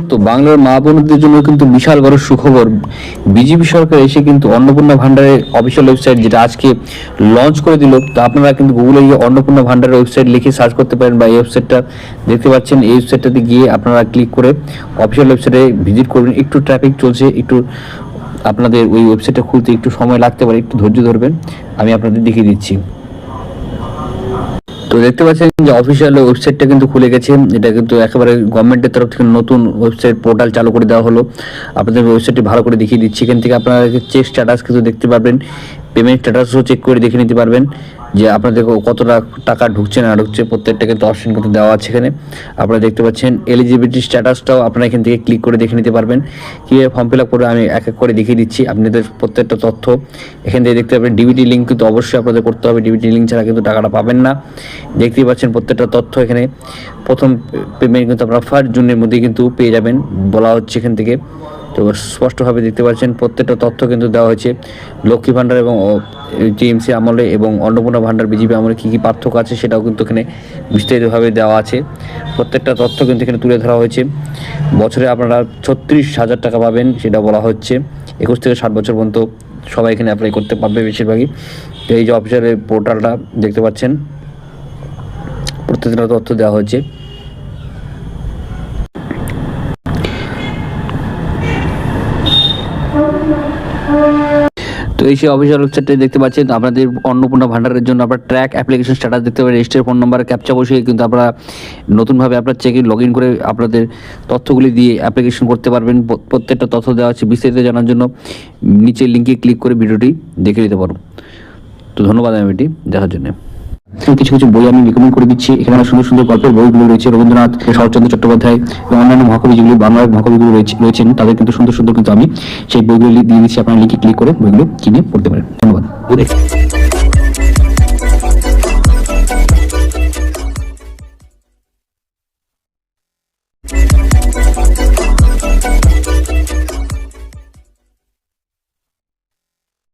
তো বাংলার মা বোনদের জন্য কিন্তু বিশাল বড় সুখবর। বিজেপি সরকার এসে কিন্তু অন্নপূর্ণা ভান্ডারের অফিসিয়াল ওয়েবসাইট যেটা আজকে লঞ্চ করে দিল, তো আপনারা কিন্তু গুগলে গিয়ে অন্নপূর্ণা ভান্ডারের ওয়েবসাইট লিখে সার্চ করতে পারেন, বা এই ওয়েবসাইটটা দেখতে পাচ্ছেন। এই ওয়েবসাইটটাতে গিয়ে আপনারা ক্লিক করে অফিসিয়াল ওয়েবসাইটে ভিজিট করবেন। একটু ট্রাফিক চলছে, একটু আপনাদের ওই ওয়েবসাইটটা খুলতে একটু সময় লাগতে পারে, একটু ধৈর্য ধরবেন, আমি আপনাদের দেখিয়ে দিচ্ছি। তো দেখতে পাচ্ছেন যে অফিসিয়াল ওয়েবসাইটটা কিন্তু খুলে গেছে। এটা কিন্তু একেবারে গভর্নমেন্টের তরফ থেকে নতুন ওয়েবসাইট পোর্টাল চালু করে দেওয়া হলো। আপনাদের ওয়েবসাইটটি ভালো করে দেখিয়ে দিচ্ছি। এখান থেকে আপনারা চেক স্ট্যাটাস কিন্তু দেখতে পারবেন, পেমেন্ট স্ট্যাটাসও চেক করে দেখে নিতে পারবেন যে আপনাদের কত টাকা ঢুকছে না ঢুকছে। প্রত্যেকটা কিন্তু অপশন কিন্তু দেওয়া আছে এখানে। আপনারা দেখতে পাচ্ছেন এলিজিবিলিটি স্ট্যাটাসটাও আপনারা এখান থেকে ক্লিক করে দেখে নিতে পারবেন। কীভাবে ফর্ম ফিল আপ করে আমি এক এক করে দেখিয়ে দিচ্ছি আপনাদের প্রত্যেকটা তথ্য এখান থেকে দেখতে পাবেন। ডিবিটি লিঙ্ক কিন্তু অবশ্যই আপনাদের করতে হবে, ডিবিটি লিঙ্ক ছাড়া কিন্তু টাকাটা পাবেন না। দেখতেই পাচ্ছেন প্রত্যেকটা তথ্য এখানে। প্রথম পেমেন্ট কিন্তু আপনারা 1 জুনের মধ্যে কিন্তু পেয়ে যাবেন বলা হচ্ছে এখান থেকে। তো স্পষ্টভাবে দেখতে পাচ্ছেন প্রত্যেকটা তথ্য কিন্তু দেওয়া হয়েছে। লক্ষ্মী ভাণ্ডার এবং টিএমসি আমলে এবং অন্নপূর্ণা ভাণ্ডার বিজেপি আমলে কী কী পার্থক্য আছে সেটাও কিন্তু এখানে বিস্তারিতভাবে দেওয়া আছে। প্রত্যেকটা তথ্য কিন্তু এখানে তুলে ধরা হয়েছে। বছরে আপনারা 36,000 টাকা পাবেন সেটা বলা হচ্ছে। 21 থেকে 60 বছর পর্যন্ত সবাই এখানে অ্যাপ্লাই করতে পারবে বেশিরভাগই। তো এই যে অফিসিয়ালের পোর্টালটা দেখতে পাচ্ছেন, প্রত্যেকটা তথ্য দেওয়া হয়েছে। তো এই সেই অফিসিয়াল ওয়েবসাইটে দেখতে পাচ্ছেন আপনাদের অন্নপূর্ণা ভান্ডারের জন্য আপনার ট্র্যাক অ্যাপ্লিকেশন স্ট্যাটাস দেখতে পাবেন। রেজিস্টার ফোন নাম্বার ক্যাপচা বসিয়ে কিন্তু আপনারা নতুনভাবে আপনার চেকে লগ ইন করে আপনাদের তথ্যগুলি দিয়ে অ্যাপ্লিকেশন করতে পারবেন। প্রত্যেকটা তথ্য দেওয়া আছে। বিস্তারিত জানার জন্য নিচের লিঙ্কে ক্লিক করে ভিডিওটি দেখে নিতে পারো। তো ধন্যবাদ এটি দেখার জন্য। কিছু কিছু বই আমি রিকমেন্ড করে দিচ্ছি। এখানে সুন্দর সুন্দর গল্পের বইগুলো রয়েছে। রবীন্দ্রনাথ, শরৎচন্দ্র চট্টোপাধ্যায় এবং অন্যান্য মহাকবি যেগুলো বাংলার মহাকবিগুলো রয়েছেন তাদের কিন্তু সুন্দর সুন্দর কিন্তু আমি সেই বইগুলো দিয়ে দিচ্ছি। আপনারা লিঙ্কে ক্লিক করে বইগুলো কিনে পড়তে পারেন। ধন্যবাদ।